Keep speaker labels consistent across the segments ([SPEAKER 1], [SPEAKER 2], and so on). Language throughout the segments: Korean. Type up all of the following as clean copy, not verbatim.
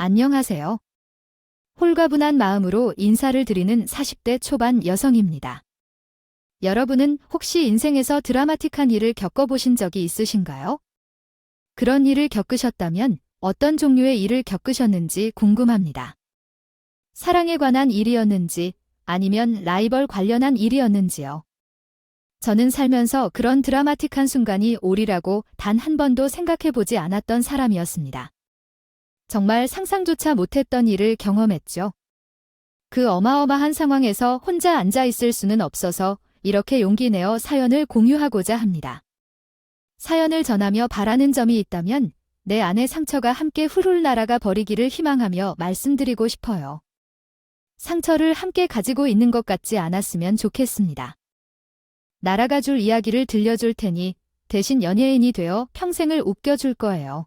[SPEAKER 1] 안녕하세요. 홀가분한 마음으로 인사를 드리는 40대 초반 여성입니다. 여러분은 혹시 인생에서 드라마틱한 일을 겪어보신 적이 있으신가요? 그런 일을 겪으셨다면 어떤 종류의 일을 겪으셨는지 궁금합니다. 사랑에 관한 일이었는지 아니면 라이벌 관련한 일이었는지요. 저는 살면서 그런 드라마틱한 순간이 오리라고 단 한 번도 생각해보지 않았던 사람이었습니다. 정말 상상조차 못했던 일을 경험했죠. 그 어마어마한 상황에서 혼자 앉아 있을 수는 없어서 이렇게 용기 내어 사연을 공유하고자 합니다. 사연을 전하며 바라는 점이 있다면 내 안의 상처가 함께 훌훌 날아가 버리기를 희망하며 말씀드리고 싶어요. 상처를 함께 가지고 있는 것 같지 않았으면 좋겠습니다. 날아가 줄 이야기를 들려줄 테니 대신 연예인이 되어 평생을 웃겨줄 거예요.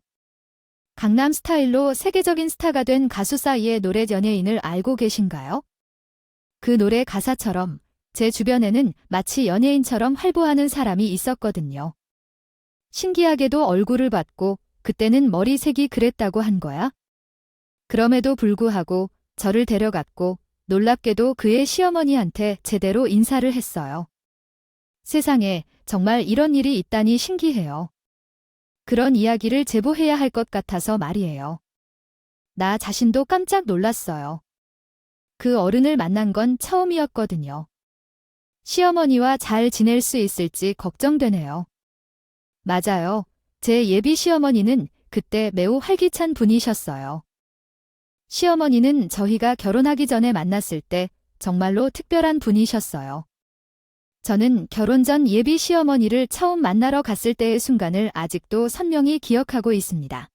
[SPEAKER 1] 강남 스타일로 세계적인 스타가 된 가수 싸이의 노래 연예인을 알고 계신가요? 그 노래 가사처럼 제 주변에는 마치 연예인처럼 활보하는 사람이 있었거든요. 신기하게도 얼굴을 봤고 그때는 머리색이 그랬다고 한 거야. 그럼에도 불구하고 저를 데려갔고 놀랍게도 그의 시어머니한테 제대로 인사를 했어요. 세상에 정말 이런 일이 있다니 신기해요. 그런 이야기를 제보해야 할 것 같아서 말이에요. 나 자신도 깜짝 놀랐어요. 그 어른을 만난 건 처음이었거든요. 시어머니와 잘 지낼 수 있을지 걱정되네요. 맞아요. 제 예비 시어머니는 그때 매우 활기찬 분이셨어요. 시어머니는 저희가 결혼하기 전에 만났을 때 정말로 특별한 분이셨어요. 저는 결혼 전 예비 시어머니를 처음 만나러 갔을 때의 순간을 아직도 선명히 기억하고 있습니다.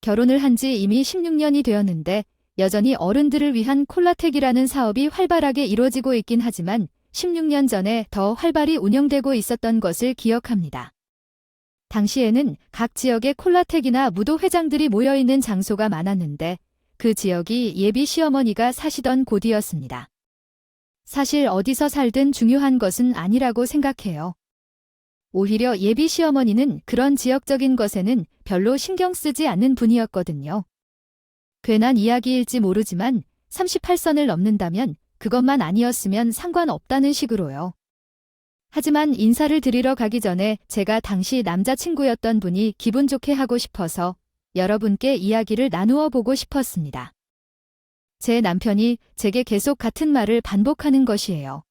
[SPEAKER 1] 결혼을 한 지 이미 16년이 되었는데 여전히 어른들을 위한 콜라텍이라는 사업이 활발하게 이루어지고 있긴 하지만 16년 전에 더 활발히 운영되고 있었던 것을 기억합니다. 당시에는 각 지역에 콜라텍이나 무도 회장들이 모여있는 장소가 많았는데 그 지역이 예비 시어머니가 사시던 곳이었습니다. 사실 어디서 살든 중요한 것은 아니라고 생각해요. 오히려 예비 시어머니는 그런 지역적인 것에는 별로 신경 쓰지 않는 분이었거든요. 괜한 이야기일지 모르지만 38선을 넘는다면 그것만 아니었으면 상관없다는 식으로요. 하지만 인사를 드리러 가기 전에 제가 당시 남자친구였던 분이 기분 좋게 하고 싶어서 여러분께 이야기를 나누어 보고 싶었습니다. 제 남편이 제게 계속 같은 말을 반복하는 것이에요.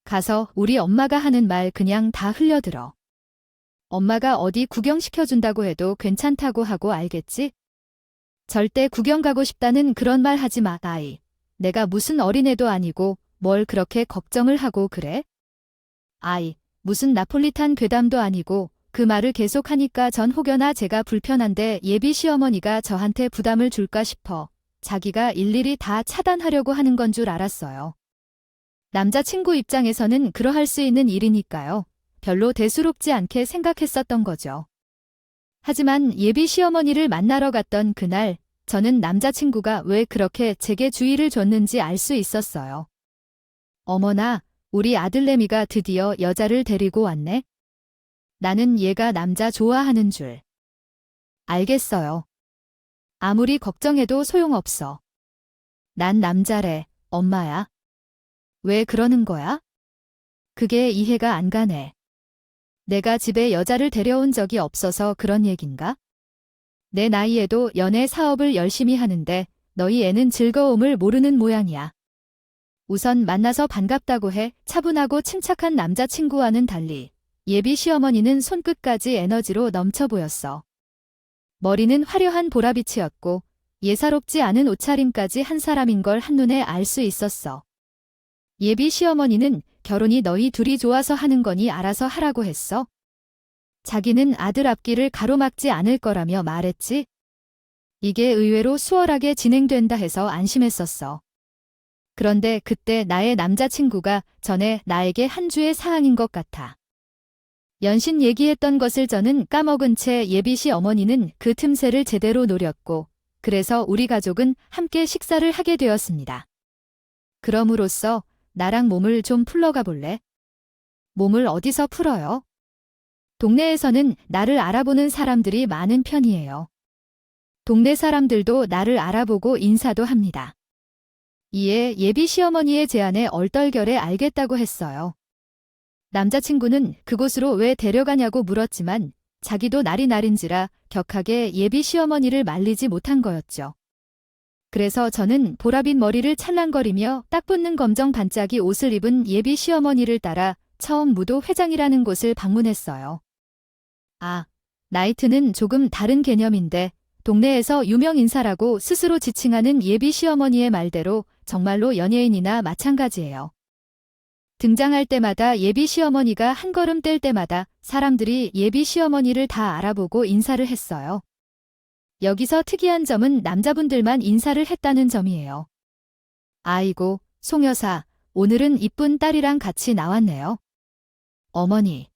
[SPEAKER 1] 가서 우리 엄마가 하는 말 그냥 다 흘려들어. 엄마가 어디 구경시켜준다고 해도 괜찮다고 하고 알겠지? 절대 구경 가고 싶다는 그런 말 하지 마, 아이. 내가 무슨 어린애도 아니고 뭘 그렇게 걱정을 하고 그래? 아이, 무슨 나폴리탄 괴담도 아니고 그 말을 계속하니까 전 혹여나 제가 불편한데 예비 시어머니가 저한테 부담을 줄까 싶어 자기가 일일이 다 차단하려고 하는 건 줄 알았어요. 남자친구 입장에서는 그러할 수 있는 일이니까요. 별로 대수롭지 않게 생각했었던 거죠. 하지만 예비 시어머니를 만나러 갔던 그날 저는 남자친구가 왜 그렇게 제게 주의를 줬는지 알 수 있었어요. 어머나, 우리 아들내미가 드디어 여자를 데리고 왔네. 나는 얘가 남자 좋아하는 줄. 알겠어요. 아무리 걱정해도 소용없어. 난 남자래, 엄마야. 왜 그러는 거야? 그게 이해가 안 가네. 내가 집에 여자를 데려온 적이 없어서 그런 얘긴가? 내 나이에도 연애 사업을 열심히 하는데 너희 애는 즐거움을 모르는 모양이야. 우선 만나서 반갑다고 해 차분하고 침착한 남자친구와는 달리 예비 시어머니는 손끝까지 에너지로 넘쳐 보였어. 머리는 화려한 보라빛이었고 예사롭지 않은 옷차림까지 한 사람인 걸 한눈에 알 수 있었어. 예비 시어머니는 결혼이 너희 둘이 좋아서 하는 거니 알아서 하라고 했어. 자기는 아들 앞길을 가로막지 않을 거라며 말했지. 이게 의외로 수월하게 진행된다 해서 안심했었어. 그런데 그때 나의 남자친구가 전에 나에게 한 주의 사항인 것 같아. 연신 얘기했던 것을 저는 까먹은 채 예비시 어머니는 그 틈새를 제대로 노렸고 그래서 우리 가족은 함께 식사를 하게 되었습니다. 그럼으로써 나랑 몸을 좀 풀러가 볼래? 몸을 어디서 풀어요? 동네에서는 나를 알아보는 사람들이 많은 편이에요. 동네 사람들도 나를 알아보고 인사도 합니다. 이에 예비 시어머니의 제안에 얼떨결에 알겠다고 했어요. 남자친구는 그곳으로 왜 데려가냐고 물었지만 자기도 날이 날인지라 격하게 예비 시어머니를 말리지 못한 거였죠. 그래서 저는 보라빛 머리를 찰랑거리며 딱 붙는 검정 반짝이 옷을 입은 예비 시어머니를 따라 처음 무도 회장이라는 곳을 방문했어요. 아, 나이트는 조금 다른 개념인데 동네에서 유명 인사라고 스스로 지칭하는 예비 시어머니의 말대로 정말로 연예인이나 마찬가지예요. 등장할 때마다 예비 시어머니가 한 걸음 뗄 때마다 사람들이 예비 시어머니를 다 알아보고 인사를 했어요. 여기서 특이한 점은 남자분들만 인사를 했다는 점이에요. 아이고, 송 여사, 오늘은 이쁜 딸이랑 같이 나왔네요. 어머니.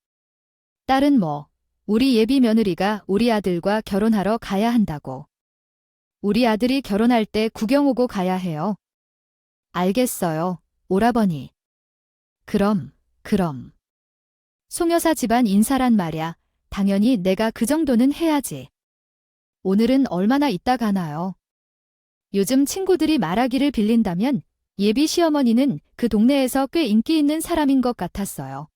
[SPEAKER 1] 딸은 뭐, 우리 예비 며느리가 우리 아들과 결혼하러 가야 한다고. 우리 아들이 결혼할 때 구경 오고 가야 해요. 알겠어요, 오라버니. 그럼. 송 여사 집안 인사란 말야. 당연히 내가 그 정도는 해야지. 오늘은 얼마나 있다 가나요? 요즘 친구들이 말하기를 빌린다면 예비 시어머니는 그 동네에서 꽤 인기 있는 사람인 것 같았어요.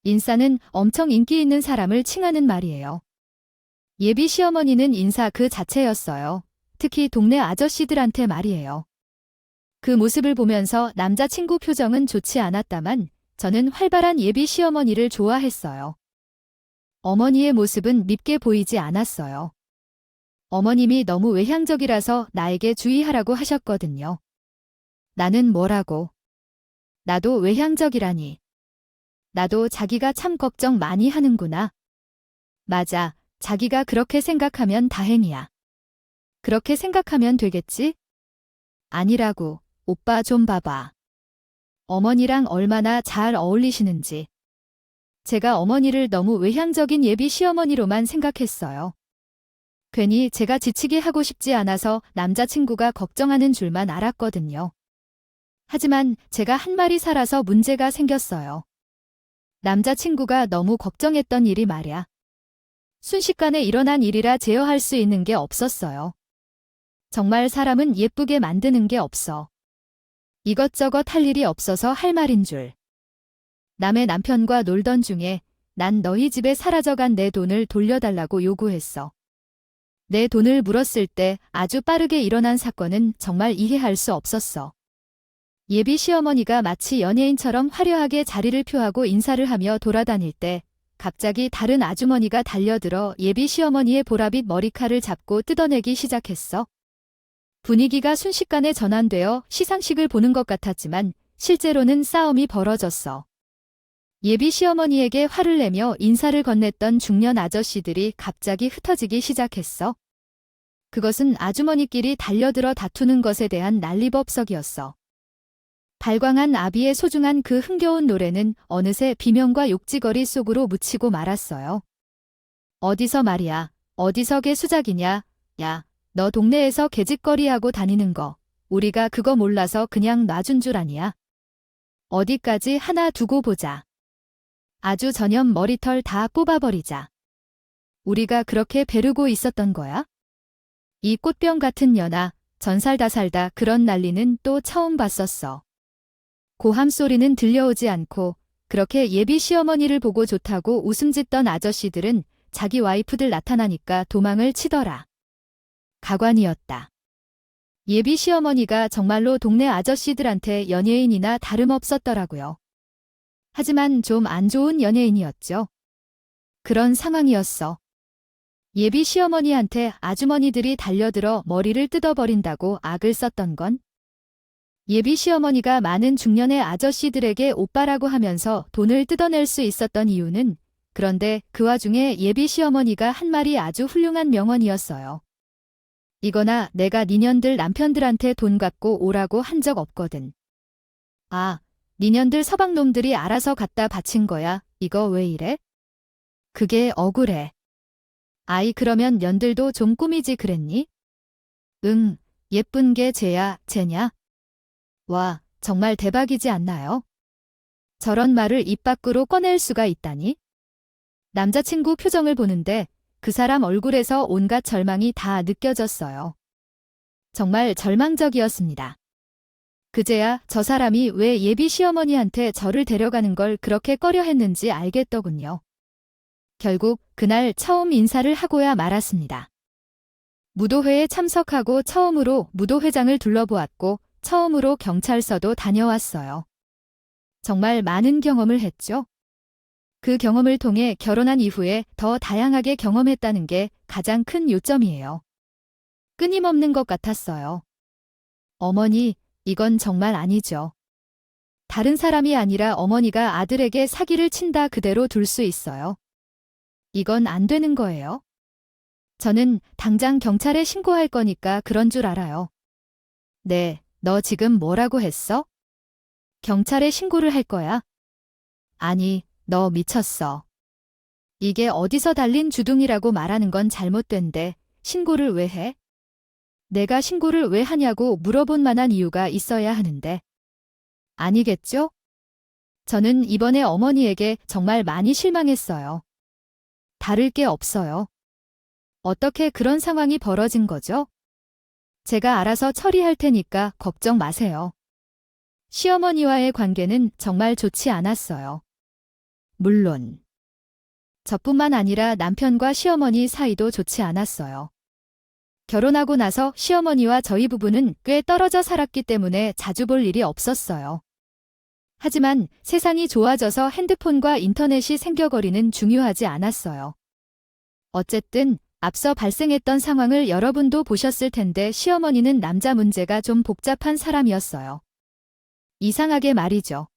[SPEAKER 1] 인싸는 엄청 인기 있는 사람을 칭하는 말이에요. 예비 시어머니는 인사 그 자체였어요. 특히 동네 아저씨들한테 말이에요. 그 모습을 보면서 남자친구 표정은 좋지 않았다만 저는 활발한 예비 시어머니를 좋아했어요. 어머니의 모습은 밉게 보이지 않았어요. 어머님이 너무 외향적이라서 나에게 주의하라고 하셨거든요. 나는 뭐라고? 나도 외향적이라니. 나도 자기가 참 걱정 많이 하는구나. 맞아, 자기가 그렇게 생각하면 다행이야. 그렇게 생각하면 되겠지? 아니라고, 오빠 좀 봐봐. 어머니랑 얼마나 잘 어울리시는지. 제가 어머니를 너무 외향적인 예비 시어머니로만 생각했어요. 괜히 제가 지치게 하고 싶지 않아서 남자친구가 걱정하는 줄만 알았거든요. 하지만 제가 한 말이 살아서 문제가 생겼어요. 남자친구가 너무 걱정했던 일이 말야. 순식간에 일어난 일이라 제어할 수 있는 게 없었어요. 정말 사람은 예쁘게 만드는 게 없어. 이것저것 할 일이 없어서 할 말인 줄. 남의 남편과 놀던 중에 난 너희 집에 사라져간 내 돈을 돌려달라고 요구했어. 내 돈을 물었을 때 아주 빠르게 일어난 사건은 정말 이해할 수 없었어. 예비 시어머니가 마치 연예인처럼 화려하게 자리를 표하고 인사를 하며 돌아다닐 때 갑자기 다른 아주머니가 달려들어 예비 시어머니의 보라빛 머리칼을 잡고 뜯어내기 시작했어. 분위기가 순식간에 전환되어 시상식을 보는 것 같았지만 실제로는 싸움이 벌어졌어. 예비 시어머니에게 화를 내며 인사를 건넸던 중년 아저씨들이 갑자기 흩어지기 시작했어. 그것은 아주머니끼리 달려들어 다투는 것에 대한 난리법석이었어. 발광한 아비의 소중한 그 흥겨운 노래는 어느새 비명과 욕지거리 속으로 묻히고 말았어요. 어디서 말이야, 어디서 개수작이냐, 야, 너 동네에서 개짓거리하고 다니는 거, 우리가 그거 몰라서 그냥 놔준 줄 아니야. 어디까지 하나 두고 보자. 아주 전염 머리털 다 뽑아버리자. 우리가 그렇게 벼르고 있었던 거야? 이 꽃병 같은 년아, 전살다살다 그런 난리는 또 처음 봤었어. 고함 소리는 들려오지 않고 그렇게 예비 시어머니를 보고 좋다고 웃음 짓던 아저씨들은 자기 와이프들 나타나니까 도망을 치더라. 가관이었다. 예비 시어머니가 정말로 동네 아저씨들한테 연예인이나 다름없었더라고요. 하지만 좀 안 좋은 연예인이었죠. 그런 상황이었어. 예비 시어머니한테 아주머니들이 달려들어 머리를 뜯어버린다고 악을 썼던 건 예비 시어머니가 많은 중년의 아저씨들에게 오빠라고 하면서 돈을 뜯어낼 수 있었던 이유는 그런데 그 와중에 예비 시어머니가 한 말이 아주 훌륭한 명언이었어요. 이거나 내가 니년들 남편들한테 돈 갖고 오라고 한 적 없거든. 아, 니년들 서방놈들이 알아서 갖다 바친 거야. 이거 왜 이래? 그게 억울해. 아이 그러면 년들도 좀 꾸미지 그랬니? 응, 예쁜 게 쟤야, 쟤냐? 와, 정말 대박이지 않나요? 저런 말을 입 밖으로 꺼낼 수가 있다니? 남자친구 표정을 보는데 그 사람 얼굴에서 온갖 절망이 다 느껴졌어요. 정말 절망적이었습니다. 그제야 저 사람이 왜 예비 시어머니한테 저를 데려가는 걸 그렇게 꺼려 했는지 알겠더군요. 결국 그날 처음 인사를 하고야 말았습니다. 무도회에 참석하고 처음으로 무도회장을 둘러보았고 처음으로 경찰서도 다녀왔어요. 정말 많은 경험을 했죠. 그 경험을 통해 결혼한 이후에 더 다양하게 경험했다는 게 가장 큰 요점이에요. 끊임없는 것 같았어요. 어머니, 이건 정말 아니죠. 다른 사람이 아니라 어머니가 아들에게 사기를 친다 그대로 둘 수 있어요. 이건 안 되는 거예요. 저는 당장 경찰에 신고할 거니까 그런 줄 알아요. 네, 너 지금 뭐라고 했어? 경찰에 신고를 할 거야? 아니, 너 미쳤어. 이게 어디서 달린 주둥이라고 말하는 건 잘못된데 신고를 왜 해? 내가 신고를 왜 하냐고 물어볼 만한 이유가 있어야 하는데. 아니겠죠? 저는 이번에 어머니에게 정말 많이 실망했어요. 다를 게 없어요. 어떻게 그런 상황이 벌어진 거죠? 제가 알아서 처리할 테니까 걱정 마세요. 시어머니와의 관계는 정말 좋지 않았어요. 물론 저뿐만 아니라 남편과 시어머니 사이도 좋지 않았어요. 결혼하고 나서 시어머니와 저희 부부는 꽤 떨어져 살았기 때문에 자주 볼 일이 없었어요. 하지만 세상이 좋아져서 핸드폰과 인터넷이 생겨거리는 중요하지 않았어요. 어쨌든 앞서 발생했던 상황을 여러분도 보셨을 텐데 시어머니는 남자 문제가 좀 복잡한 사람이었어요. 이상하게 말이죠.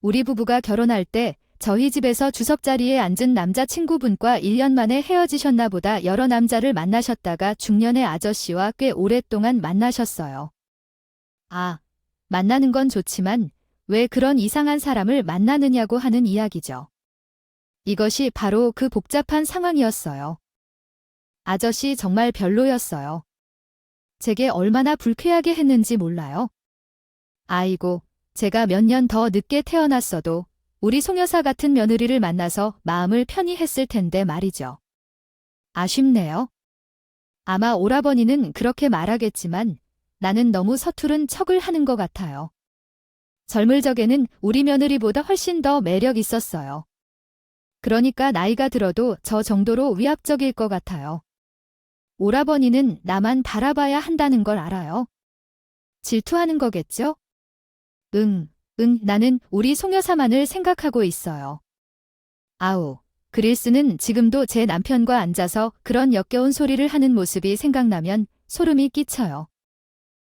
[SPEAKER 1] 우리 부부가 결혼할 때 저희 집에서 주석자리에 앉은 남자친구분과 1년 만에 헤어지셨나 보다 여러 남자를 만나셨다가 중년의 아저씨와 꽤 오랫동안 만나셨어요. 아, 만나는 건 좋지만 왜 그런 이상한 사람을 만나느냐고 하는 이야기죠. 이것이 바로 그 복잡한 상황이었어요. 아저씨 정말 별로였어요. 제게 얼마나 불쾌하게 했는지 몰라요. 아이고, 제가 몇 년 더 늦게 태어났어도 우리 송여사 같은 며느리를 만나서 마음을 편히 했을 텐데 말이죠. 아쉽네요. 아마 오라버니는 그렇게 말하겠지만 나는 너무 서투른 척을 하는 것 같아요. 젊을 적에는 우리 며느리보다 훨씬 더 매력 있었어요. 그러니까 나이가 들어도 저 정도로 위압적일 것 같아요. 오라버니는 나만 바라봐야 한다는 걸 알아요. 질투하는 거겠죠? 나는 우리 송여사만을 생각하고 있어요. 아우, 그릴스는 지금도 제 남편과 앉아서 그런 역겨운 소리를 하는 모습이 생각나면 소름이 끼쳐요.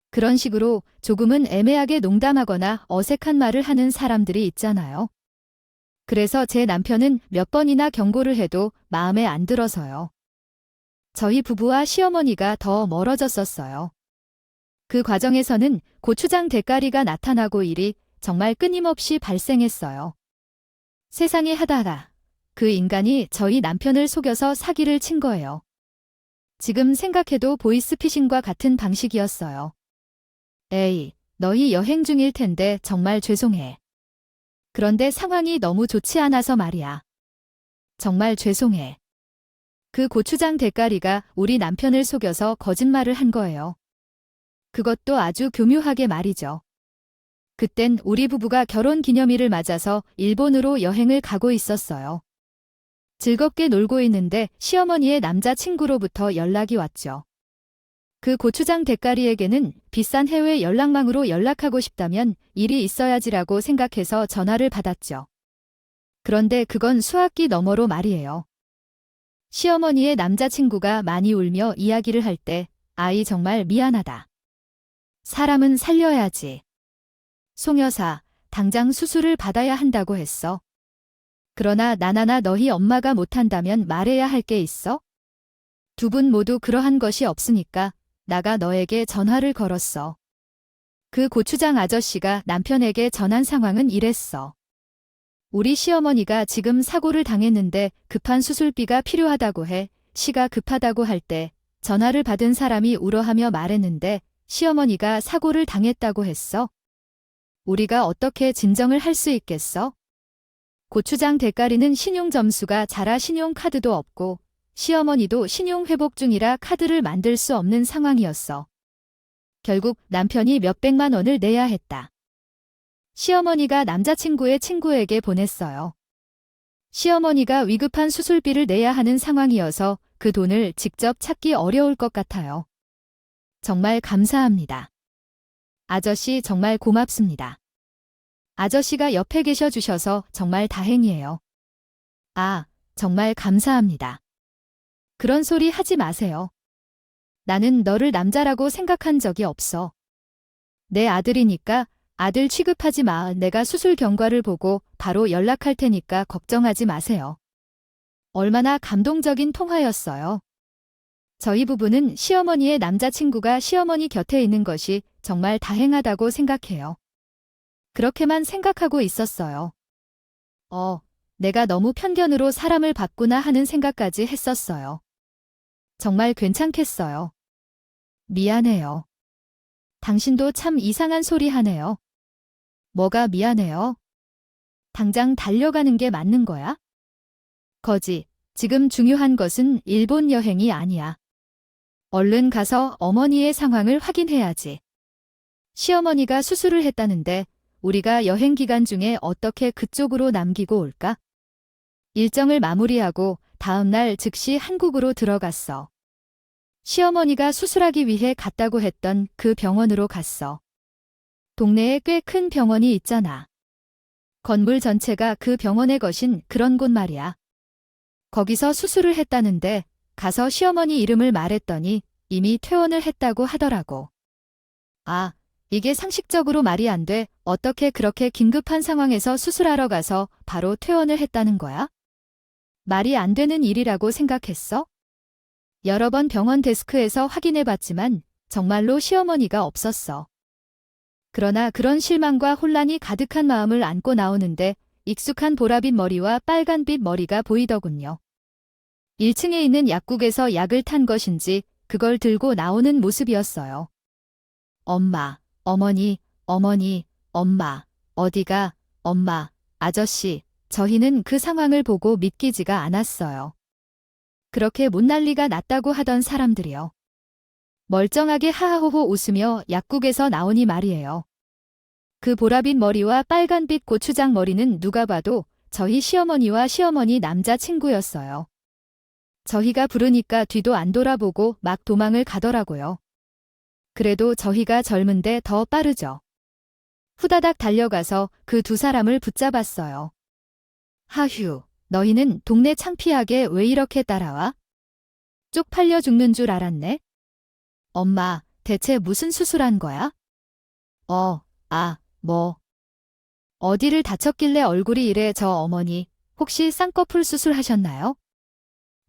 [SPEAKER 1] 그런 식으로 조금은 애매하게 농담하거나 어색한 말을 하는 사람들이 있잖아요. 그래서 제 남편은 몇 번이나 경고를 해도 마음에 안 들어서요. 저희 부부와 시어머니가 더 멀어졌었어요. 그 과정에서는 고추장 대가리가 나타나고 일이 정말 끊임없이 발생했어요. 세상에 하다하다 그 인간이 저희 남편을 속여서 사기를 친 거예요. 지금 생각해도 보이스피싱과 같은 방식이었어요. 에이, 너희 여행 중일 텐데 정말 죄송해. 그런데 상황이 너무 좋지 않아서 말이야. 정말 죄송해. 그 고추장 대가리가 우리 남편을 속여서 거짓말을 한 거예요. 그것도 아주 교묘하게 말이죠. 그땐 우리 부부가 결혼 기념일을 맞아서 일본으로 여행을 가고 있었어요. 즐겁게 놀고 있는데 시어머니의 남자친구로부터 연락이 왔죠. 그 고추장 대가리에게는 비싼 해외 연락망으로 연락하고 싶다면 일이 있어야지라고 생각해서 전화를 받았죠. 그런데 그건 수학기 너머로 말이에요. 시어머니의 남자친구가 많이 울며 이야기를 할 때 아이 정말 미안하다. 사람은 살려야지. 송여사, 당장 수술을 받아야 한다고 했어. 그러나 나나나 너희 엄마가 못한다면 말해야 할 게 있어? 두 분 모두 그러한 것이 없으니까 나가 너에게 전화를 걸었어. 그 고추장 아저씨가 남편에게 전한 상황은 이랬어. 우리 시어머니가 지금 사고를 당했는데 급한 수술비가 필요하다고 해. 시가 급하다고 할 때 전화를 받은 사람이 울어하며 말했는데 시어머니가 사고를 당했다고 했어. 우리가 어떻게 진정을 할 수 있겠어? 고추장 대가리는 신용점수가 자라 신용카드도 없고 시어머니도 신용회복 중이라 카드를 만들 수 없는 상황이었어. 결국 남편이 몇백만 원을 내야 했다. 시어머니가 남자친구의 친구에게 보냈어요. 시어머니가 위급한 수술비를 내야 하는 상황이어서 그 돈을 직접 찾기 어려울 것 같아요. 정말 감사합니다. 아저씨 정말 고맙습니다. 아저씨가 옆에 계셔 주셔서 정말 다행이에요. 아, 정말 감사합니다. 그런 소리 하지 마세요. 나는 너를 남자라고 생각한 적이 없어. 내 아들이니까 아들 취급하지 마. 내가 수술 경과를 보고 바로 연락할 테니까 걱정하지 마세요. 얼마나 감동적인 통화였어요. 저희 부부는 시어머니의 남자친구가 시어머니 곁에 있는 것이 정말 다행하다고 생각해요. 그렇게만 생각하고 있었어요. 내가 너무 편견으로 사람을 봤구나 하는 생각까지 했었어요. 정말 괜찮겠어요. 미안해요. 당신도 참 이상한 소리 하네요. 뭐가 미안해요? 당장 달려가는 게 맞는 거야? 거지, 지금 중요한 것은 일본 여행이 아니야. 얼른 가서 어머니의 상황을 확인해야지. 시어머니가 수술을 했다는데 우리가 여행 기간 중에 어떻게 그쪽으로 남기고 올까? 일정을 마무리하고 다음 날 즉시 한국으로 들어갔어. 시어머니가 수술하기 위해 갔다고 했던 그 병원으로 갔어. 동네에 꽤 큰 병원이 있잖아. 건물 전체가 그 병원의 것인 그런 곳 말이야. 거기서 수술을 했다는데 가서 시어머니 이름을 말했더니 이미 퇴원을 했다고 하더라고. 아, 이게 상식적으로 말이 안 돼. 어떻게 그렇게 긴급한 상황에서 수술하러 가서 바로 퇴원을 했다는 거야? 말이 안 되는 일이라고 생각했어? 여러 번 병원 데스크에서 확인해봤지만 정말로 시어머니가 없었어. 그러나 그런 실망과 혼란이 가득한 마음을 안고 나오는데 익숙한 보라빛 머리와 빨간빛 머리가 보이더군요. 1층에 있는 약국에서 약을 탄 것인지 그걸 들고 나오는 모습이었어요. 엄마, 어머니, 엄마, 어디가, 엄마, 아저씨, 저희는 그 상황을 보고 믿기지가 않았어요. 그렇게 못난리가 났다고 하던 사람들이요. 멀쩡하게 하하호호 웃으며 약국에서 나오니 말이에요. 그 보라빛 머리와 빨간빛 고추장 머리는 누가 봐도 저희 시어머니와 시어머니 남자친구였어요. 저희가 부르니까 뒤도 안 돌아보고 막 도망을 가더라고요. 그래도 저희가 젊은데 더 빠르죠. 후다닥 달려가서 그 두 사람을 붙잡았어요. 하휴, 너희는 동네 창피하게 왜 이렇게 따라와? 쪽팔려 죽는 줄 알았네. 엄마, 대체 무슨 수술한 거야? 뭐. 어디를 다쳤길래 얼굴이 이래. 저 어머니, 혹시 쌍꺼풀 수술하셨나요?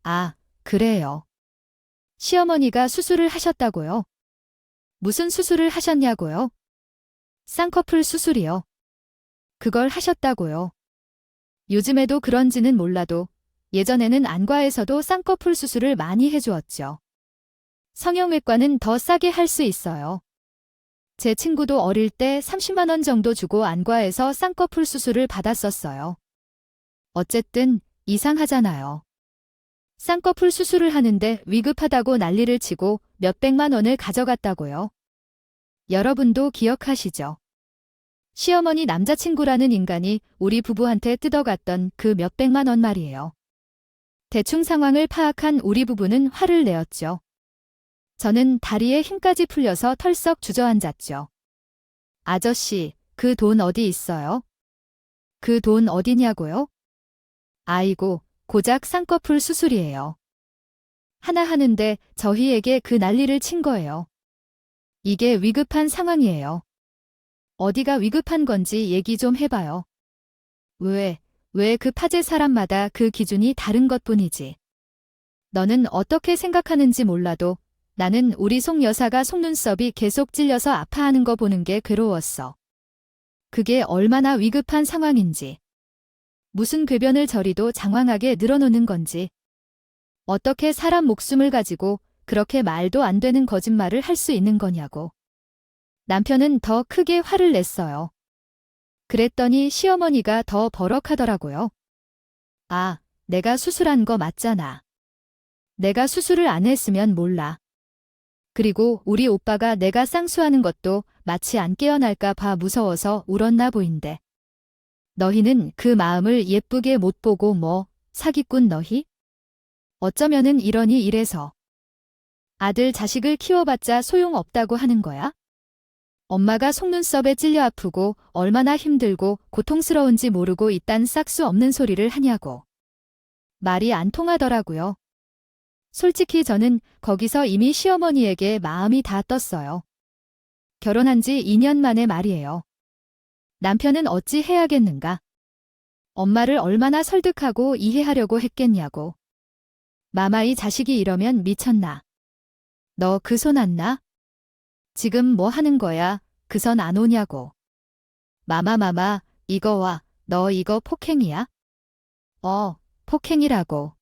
[SPEAKER 1] 아, 그래요. 시어머니가 수술을 하셨다고요? 무슨 수술을 하셨냐고요? 쌍꺼풀 수술이요. 그걸 하셨다고요. 요즘에도 그런지는 몰라도 예전에는 안과에서도 쌍꺼풀 수술을 많이 해주었죠. 성형외과는 더 싸게 할 수 있어요. 제 친구도 어릴 때 30만 원 정도 주고 안과에서 쌍꺼풀 수술을 받았었어요. 어쨌든 이상하잖아요. 쌍꺼풀 수술을 하는데 위급하다고 난리를 치고 몇백만 원을 가져갔다고요. 여러분도 기억하시죠? 시어머니 남자친구라는 인간이 우리 부부한테 뜯어갔던 그 몇백만 원 말이에요. 대충 상황을 파악한 우리 부부는 화를 내었죠. 저는 다리에 힘까지 풀려서 털썩 주저앉았죠. 아저씨, 그 돈 어디 있어요? 그 돈 어디냐고요? 아이고, 고작 쌍꺼풀 수술이에요. 하나 하는데 저희에게 그 난리를 친 거예요. 이게 위급한 상황이에요. 어디가 위급한 건지 얘기 좀 해봐요. 왜 그 파제 사람마다 그 기준이 다른 것뿐이지. 너는 어떻게 생각하는지 몰라도 나는 우리 송 여사가 속눈썹이 계속 찔려서 아파하는 거 보는 게 괴로웠어. 그게 얼마나 위급한 상황인지. 무슨 궤변을 저리도 장황하게 늘어놓는 건지. 어떻게 사람 목숨을 가지고 그렇게 말도 안 되는 거짓말을 할 수 있는 거냐고. 남편은 더 크게 화를 냈어요. 그랬더니 시어머니가 더 버럭하더라고요. 아, 내가 수술한 거 맞잖아. 내가 수술을 안 했으면 몰라. 그리고 우리 오빠가 내가 쌍수하는 것도 마치 안 깨어날까 봐 무서워서 울었나 보인대. 너희는 그 마음을 예쁘게 못 보고 뭐 사기꾼 너희? 어쩌면은 이러니 이래서. 아들 자식을 키워봤자 소용없다고 하는 거야? 엄마가 속눈썹에 찔려 아프고 얼마나 힘들고 고통스러운지 모르고 이딴 싹수 없는 소리를 하냐고. 말이 안 통하더라고요. 솔직히 저는 거기서 이미 시어머니에게 마음이 다 떴어요. 결혼한 지 2년 만에 말이에요. 남편은 어찌 해야겠는가? 엄마를 얼마나 설득하고 이해하려고 했겠냐고. 마마이 자식이 이러면 미쳤나? 너 그 손 안 나? 지금 뭐 하는 거야? 그 선 안 오냐고. 마마, 이거 와. 너 이거 폭행이야? 폭행이라고.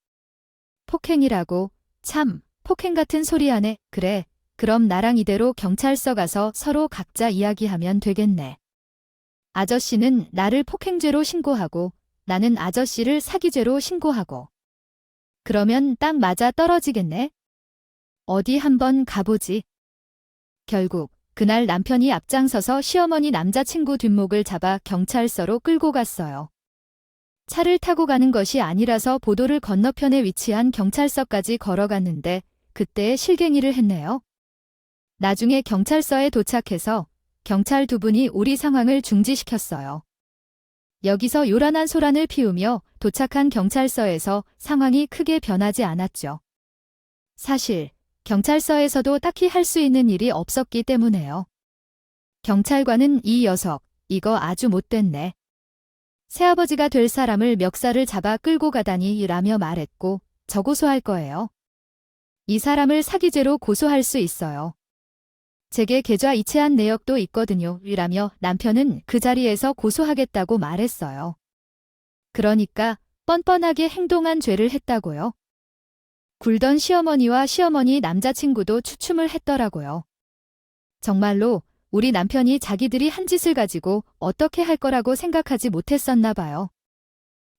[SPEAKER 1] 폭행이라고. 참, 폭행 같은 소리 하네. 그래, 그럼 나랑 이대로 경찰서 가서 서로 각자 이야기하면 되겠네. 아저씨는 나를 폭행죄로 신고하고 나는 아저씨를 사기죄로 신고하고. 그러면 딱 맞아 떨어지겠네? 어디 한번 가보지. 결국 그날 남편이 앞장서서 시어머니 남자친구 뒷목을 잡아 경찰서로 끌고 갔어요. 차를 타고 가는 것이 아니라서 보도를 건너편에 위치한 경찰서까지 걸어갔는데 그때 실갱이를 했네요. 나중에 경찰서에 도착해서 경찰 두 분이 우리 상황을 중지시켰어요. 여기서 요란한 소란을 피우며 도착한 경찰서에서 상황이 크게 변하지 않았죠. 사실 경찰서에서도 딱히 할 수 있는 일이 없었기 때문에요. 경찰관은 이 녀석, 이거 아주 못됐네. 새아버지가 될 사람을 멱살을 잡아 끌고 가다니 라며 말했고 저고소할 거예요. 이 사람을 사기죄로 고소할 수 있어요. 제게 계좌 이체한 내역도 있거든요. 라며 남편은 그 자리에서 고소하겠다고 말했어요. 그러니까 뻔뻔하게 행동한 죄를 했다고요. 굴던 시어머니와 시어머니 남자친구도 추춤을 했더라고요. 정말로 우리 남편이 자기들이 한 짓을 가지고 어떻게 할 거라고 생각하지 못했었나 봐요.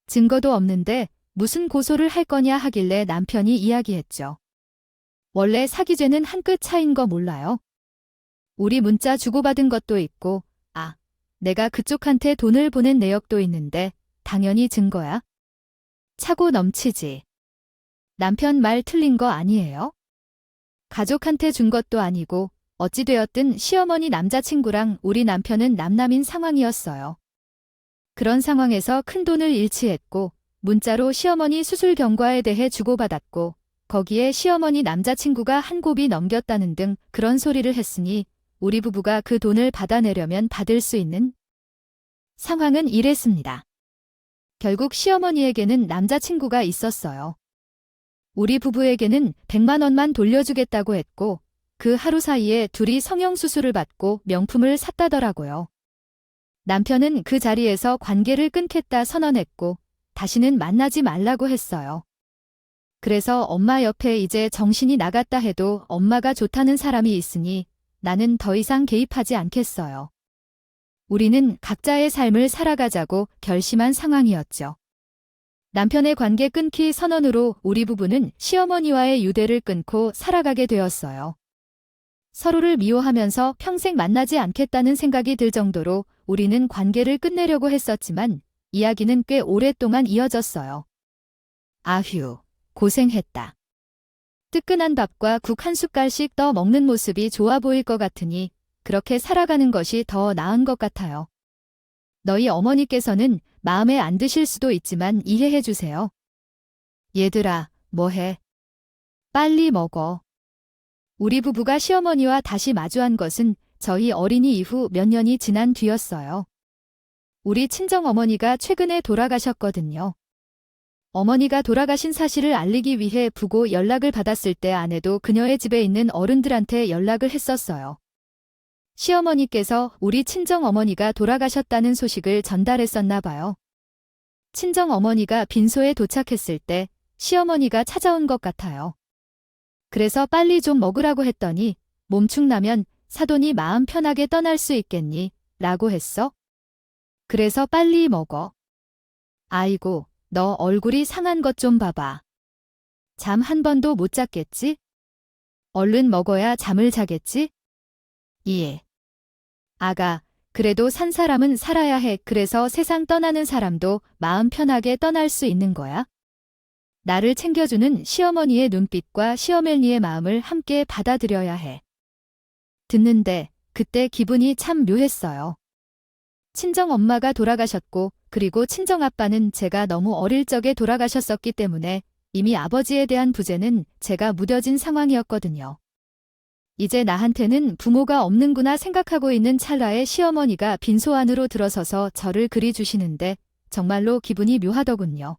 [SPEAKER 1] 증거도 없는데 무슨 고소를 할 거냐 하길래 남편이 이야기했죠. 원래 사기죄는 한 끗 차인 거 몰라요? 우리 문자 주고받은 것도 있고, 내가 그쪽한테 돈을 보낸 내역도 있는데 당연히 증거야. 차고 넘치지. 남편 말 틀린 거 아니에요? 가족한테 준 것도 아니고 어찌되었든 시어머니 남자친구랑 우리 남편은 남남인 상황이었어요. 그런 상황에서 큰 돈을 일치했고 문자로 시어머니 수술 경과에 대해 주고받았고 거기에 시어머니 남자친구가 한 곱이 넘겼다는 등 그런 소리를 했으니 우리 부부가 그 돈을 받아내려면 받을 수 있는 상황은 이랬습니다. 결국 시어머니에게는 남자친구가 있었어요. 우리 부부에게는 100만 원만 돌려주겠다고 했고 그 하루 사이에 둘이 성형수술을 받고 명품을 샀다더라고요. 남편은 그 자리에서 관계를 끊겠다 선언했고 다시는 만나지 말라고 했어요. 그래서 엄마 옆에 이제 정신이 나갔다 해도 엄마가 좋다는 사람이 있으니 나는 더 이상 개입하지 않겠어요. 우리는 각자의 삶을 살아가자고 결심한 상황이었죠. 남편의 관계 끊기 선언으로 우리 부부는 시어머니와의 유대를 끊고 살아가게 되었어요. 서로를 미워하면서 평생 만나지 않겠다는 생각이 들 정도로 우리는 관계를 끝내려고 했었지만 이야기는 꽤 오랫동안 이어졌어요. 아휴, 고생했다. 뜨끈한 밥과 국 한 숟갈씩 떠 먹는 모습이 좋아 보일 것 같으니 그렇게 살아가는 것이 더 나은 것 같아요. 너희 어머니께서는 마음에 안 드실 수도 있지만 이해해 주세요. 얘들아, 뭐해? 빨리 먹어. 우리 부부가 시어머니와 다시 마주한 것은 저희 어린이 이후 몇 년이 지난 뒤였어요. 우리 친정어머니가 최근에 돌아가셨거든요. 어머니가 돌아가신 사실을 알리기 위해 부고 연락을 받았을 때 아내도 그녀의 집에 있는 어른들한테 연락을 했었어요. 시어머니께서 우리 친정어머니가 돌아가셨다는 소식을 전달했었나 봐요. 친정어머니가 빈소에 도착했을 때 시어머니가 찾아온 것 같아요. 그래서 빨리 좀 먹으라고 했더니 몸축나면 사돈이 마음 편하게 떠날 수 있겠니? 라고 했어. 그래서 빨리 먹어. 아이고, 너 얼굴이 상한 것 좀 봐봐. 잠 한 번도 못 잤겠지? 얼른 먹어야 잠을 자겠지? 예. 아가, 그래도 산 사람은 살아야 해. 그래서 세상 떠나는 사람도 마음 편하게 떠날 수 있는 거야. 나를 챙겨주는 시어머니의 눈빛과 시어머니의 마음을 함께 받아들여야 해. 듣는데 그때 기분이 참 묘했어요. 친정 엄마가 돌아가셨고 그리고 친정 아빠는 제가 너무 어릴 적에 돌아가셨었기 때문에 이미 아버지에 대한 부재는 제가 무뎌진 상황이었거든요. 이제 나한테는 부모가 없는구나 생각하고 있는 찰나에 시어머니가 빈소 안으로 들어서서 저를 그리주시는데 정말로 기분이 묘하더군요.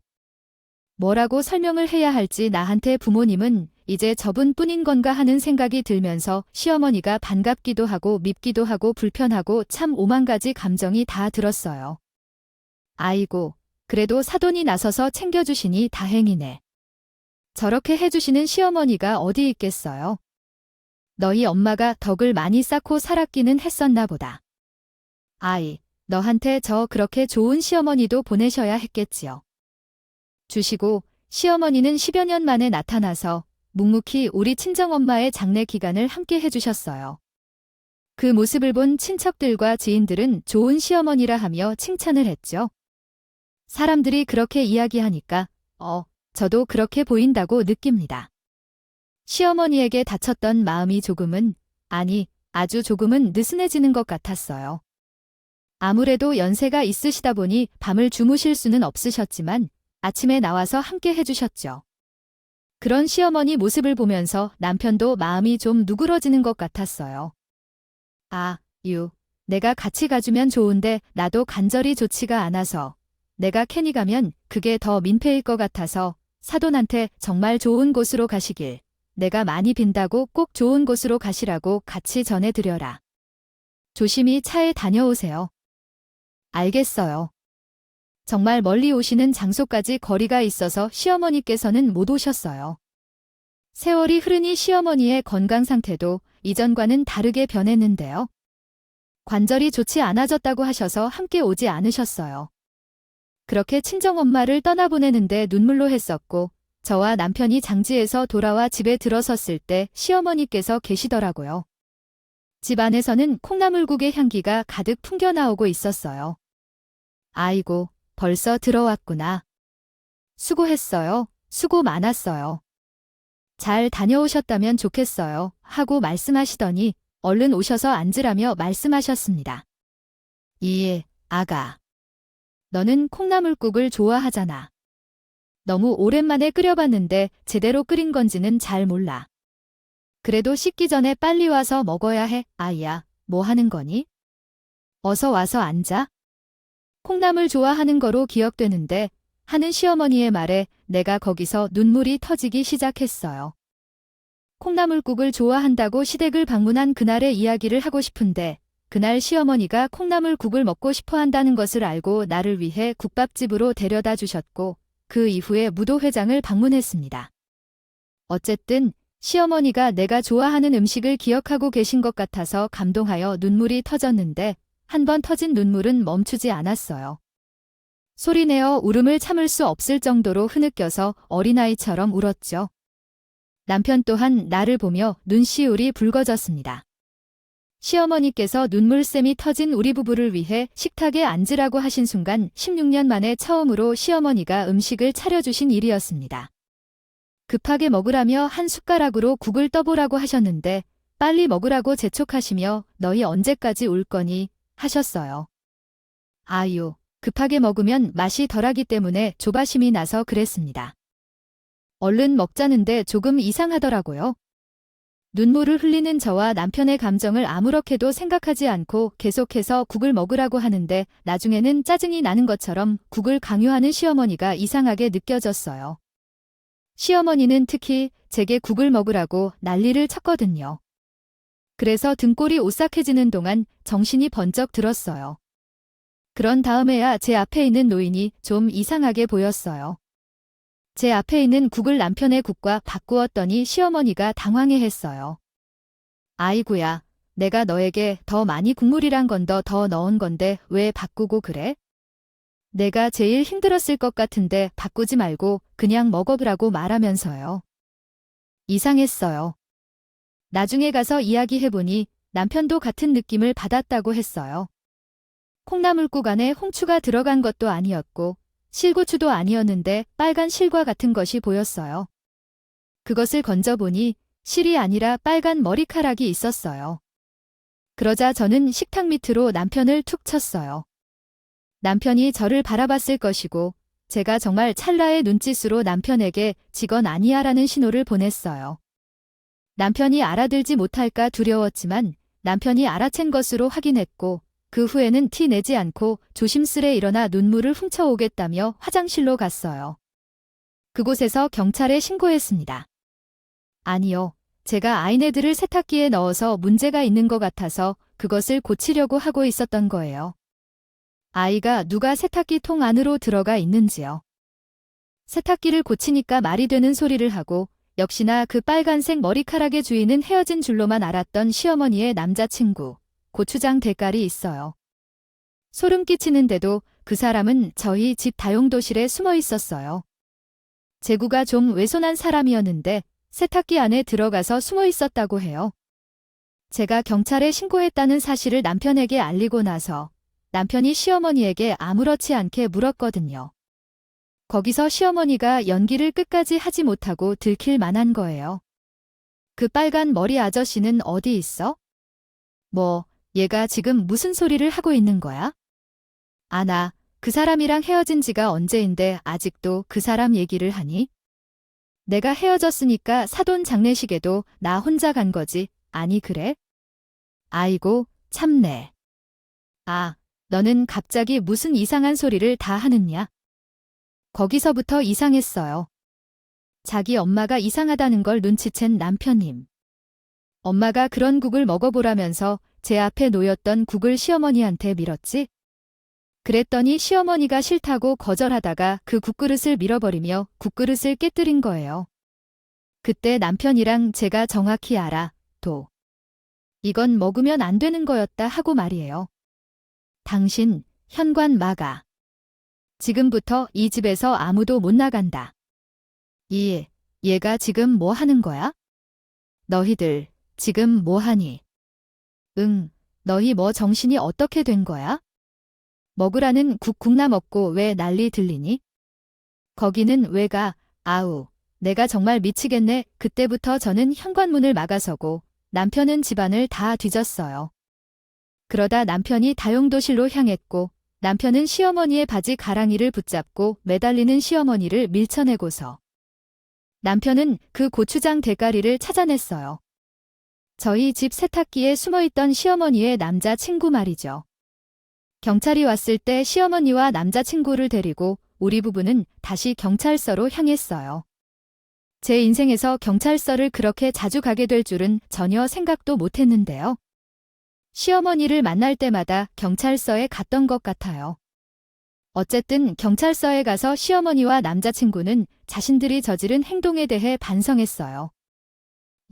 [SPEAKER 1] 뭐라고 설명을 해야 할지 나한테 부모님은 이제 저분뿐인 건가 하는 생각이 들면서 시어머니가 반갑기도 하고 밉기도 하고 불편하고 참 오만 가지 감정이 다 들었어요. 아이고, 그래도 사돈이 나서서 챙겨주시니 다행이네. 저렇게 해주시는 시어머니가 어디 있겠어요? 너희 엄마가 덕을 많이 쌓고 살았기는 했었나 보다. 아이, 너한테 저 그렇게 좋은 시어머니도 보내셔야 했겠지요. 주시고 시어머니는 10여 년 만에 나타나서 묵묵히 우리 친정엄마의 장례 기간을 함께 해주셨어요. 그 모습을 본 친척들과 지인들은 좋은 시어머니라 하며 칭찬을 했죠. 사람들이 그렇게 이야기하니까 저도 그렇게 보인다고 느낍니다. 시어머니에게 다쳤던 마음이 조금은, 아니 아주 조금은 느슨해지는 것 같았어요. 아무래도 연세가 있으시다 보니 밤을 주무실 수는 없으셨지만 아침에 나와서 함께 해주셨죠. 그런 시어머니 모습을 보면서 남편도 마음이 좀 누그러지는 것 같았어요. 내가 같이 가주면 좋은데 나도 간절히 좋지가 않아서 내가 괜히 가면 그게 더 민폐일 것 같아서 사돈한테 정말 좋은 곳으로 가시길 내가 많이 빈다고 꼭 좋은 곳으로 가시라고 같이 전해드려라. 조심히 차에 다녀오세요. 알겠어요. 정말 멀리 오시는 장소까지 거리가 있어서 시어머니께서는 못 오셨어요. 세월이 흐르니 시어머니의 건강 상태도 이전과는 다르게 변했는데요. 관절이 좋지 않아졌다고 하셔서 함께 오지 않으셨어요. 그렇게 친정엄마를 떠나보내는데 눈물로 했었고 저와 남편이 장지에서 돌아와 집에 들어섰을 때 시어머니께서 계시더라고요. 집 안에서는 콩나물국의 향기가 가득 풍겨나오고 있었어요. 아이고, 벌써 들어왔구나. 수고했어요. 수고 많았어요. 잘 다녀오셨다면 좋겠어요. 하고 말씀하시더니 얼른 오셔서 앉으라며 말씀하셨습니다. 예, 아가. 너는 콩나물국을 좋아하잖아. 너무 오랜만에 끓여봤는데 제대로 끓인 건지는 잘 몰라. 그래도 씻기 전에 빨리 와서 먹어야 해. 아이야, 뭐 하는 거니? 어서 와서 앉아. 콩나물 좋아하는 거로 기억되는데 하는 시어머니의 말에 내가 거기서 눈물이 터지기 시작했어요. 콩나물국을 좋아한다고 시댁을 방문한 그날의 이야기를 하고 싶은데 그날 시어머니가 콩나물국을 먹고 싶어 한다는 것을 알고 나를 위해 국밥집으로 데려다 주셨고 그 이후에 무도회장을 방문했습니다. 어쨌든 시어머니가 내가 좋아하는 음식을 기억하고 계신 것 같아서 감동하여 눈물이 터졌는데 한 번 터진 눈물은 멈추지 않았어요. 소리내어 울음을 참을 수 없을 정도로 흐느껴서 어린아이처럼 울었죠. 남편 또한 나를 보며 눈시울이 붉어졌습니다. 시어머니께서 눈물샘이 터진 우리 부부를 위해 식탁에 앉으라고 하신 순간 16년 만에 처음으로 시어머니가 음식을 차려주신 일이었습니다. 급하게 먹으라며 한 숟가락으로 국을 떠보라고 하셨는데 빨리 먹으라고 재촉하시며 너희 언제까지 울 거니 하셨어요. 아유, 급하게 먹으면 맛이 덜하기 때문에 조바심이 나서 그랬습니다. 얼른 먹자는데 조금 이상하더라고요. 눈물을 흘리는 저와 남편의 감정을 아무렇게도 생각하지 않고 계속해서 국을 먹으라고 하는데 나중에는 짜증이 나는 것처럼 국을 강요하는 시어머니가 이상하게 느껴졌어요. 시어머니는 특히 제게 국을 먹으라고 난리를 쳤거든요. 그래서 등골이 오싹해지는 동안 정신이 번쩍 들었어요. 그런 다음에야 제 앞에 있는 노인이 좀 이상하게 보였어요. 제 앞에 있는 국을 남편의 국과 바꾸었더니 시어머니가 당황해했어요. 아이고야, 내가 너에게 더 많이 국물이란 건 더 넣은 건데 왜 바꾸고 그래? 내가 제일 힘들었을 것 같은데 바꾸지 말고 그냥 먹어보라고 말하면서요. 이상했어요. 나중에 가서 이야기해보니 남편도 같은 느낌을 받았다고 했어요. 콩나물국 안에 홍추가 들어간 것도 아니었고 실고추도 아니었는데 빨간 실과 같은 것이 보였어요. 그것을 건져보니 실이 아니라 빨간 머리카락이 있었어요. 그러자 저는 식탁 밑으로 남편을 툭 쳤어요. 남편이 저를 바라봤을 것이고 제가 정말 찰나의 눈짓으로 남편에게 직원 아니야라는 신호를 보냈어요. 남편이 알아들지 못할까 두려웠지만 남편이 알아챈 것으로 확인했고 그 후에는 티 내지 않고 조심스레 일어나 눈물을 훔쳐오겠다며 화장실로 갔어요. 그곳에서 경찰에 신고했습니다. 아니요. 제가 아이네들을 세탁기에 넣어서 문제가 있는 것 같아서 그것을 고치려고 하고 있었던 거예요. 아이가 누가 세탁기 통 안으로 들어가 있는지요. 세탁기를 고치니까 말이 되는 소리를 하고 역시나 그 빨간색 머리카락의 주인은 헤어진 줄로만 알았던 시어머니의 남자친구, 고추장 대깔이 있어요. 소름 끼치는데도 그 사람은 저희 집 다용도실에 숨어 있었어요. 재구가 좀 외손한 사람이었는데 세탁기 안에 들어가서 숨어 있었다고 해요. 제가 경찰에 신고했다는 사실을 남편에게 알리고 나서 남편이 시어머니에게 아무렇지 않게 물었거든요. 거기서 시어머니가 연기를 끝까지 하지 못하고 들킬 만한 거예요. 그 빨간 머리 아저씨는 어디 있어? 뭐, 얘가 지금 무슨 소리를 하고 있는 거야? 나 그 사람이랑 헤어진 지가 언제인데 아직도 그 사람 얘기를 하니? 내가 헤어졌으니까 사돈 장례식에도 나 혼자 간 거지. 아니 그래? 아이고, 참네. 너는 갑자기 무슨 이상한 소리를 다 하느냐? 거기서부터 이상했어요. 자기 엄마가 이상하다는 걸 눈치챈 남편님. 엄마가 그런 국을 먹어보라면서 제 앞에 놓였던 국을 시어머니한테 밀었지? 그랬더니 시어머니가 싫다고 거절하다가 그 국그릇을 밀어버리며 국그릇을 깨뜨린 거예요. 그때 남편이랑 제가 정확히 이건 먹으면 안 되는 거였다 하고 말이에요. 당신, 현관 막아. 지금부터 이 집에서 아무도 못 나간다. 얘가 지금 뭐 하는 거야? 너희들, 지금 뭐 하니? 너희 뭐 정신이 어떻게 된 거야? 먹으라는 국나 먹고 왜 난리 들리니? 거기는 왜 가? 내가 정말 미치겠네. 그때부터 저는 현관문을 막아서고 남편은 집안을 다 뒤졌어요. 그러다 남편이 다용도실로 향했고 남편은 시어머니의 바지 가랑이를 붙잡고 매달리는 시어머니를 밀쳐내고서 남편은 그 고추장 대가리를 찾아냈어요. 저희 집 세탁기에 숨어있던 시어머니의 남자친구 말이죠. 경찰이 왔을 때 시어머니와 남자친구를 데리고 우리 부부는 다시 경찰서로 향했어요. 제 인생에서 경찰서를 그렇게 자주 가게 될 줄은 전혀 생각도 못했는데요. 시어머니를 만날 때마다 경찰서에 갔던 것 같아요. 어쨌든 경찰서에 가서 시어머니와 남자친구는 자신들이 저지른 행동에 대해 반성했어요.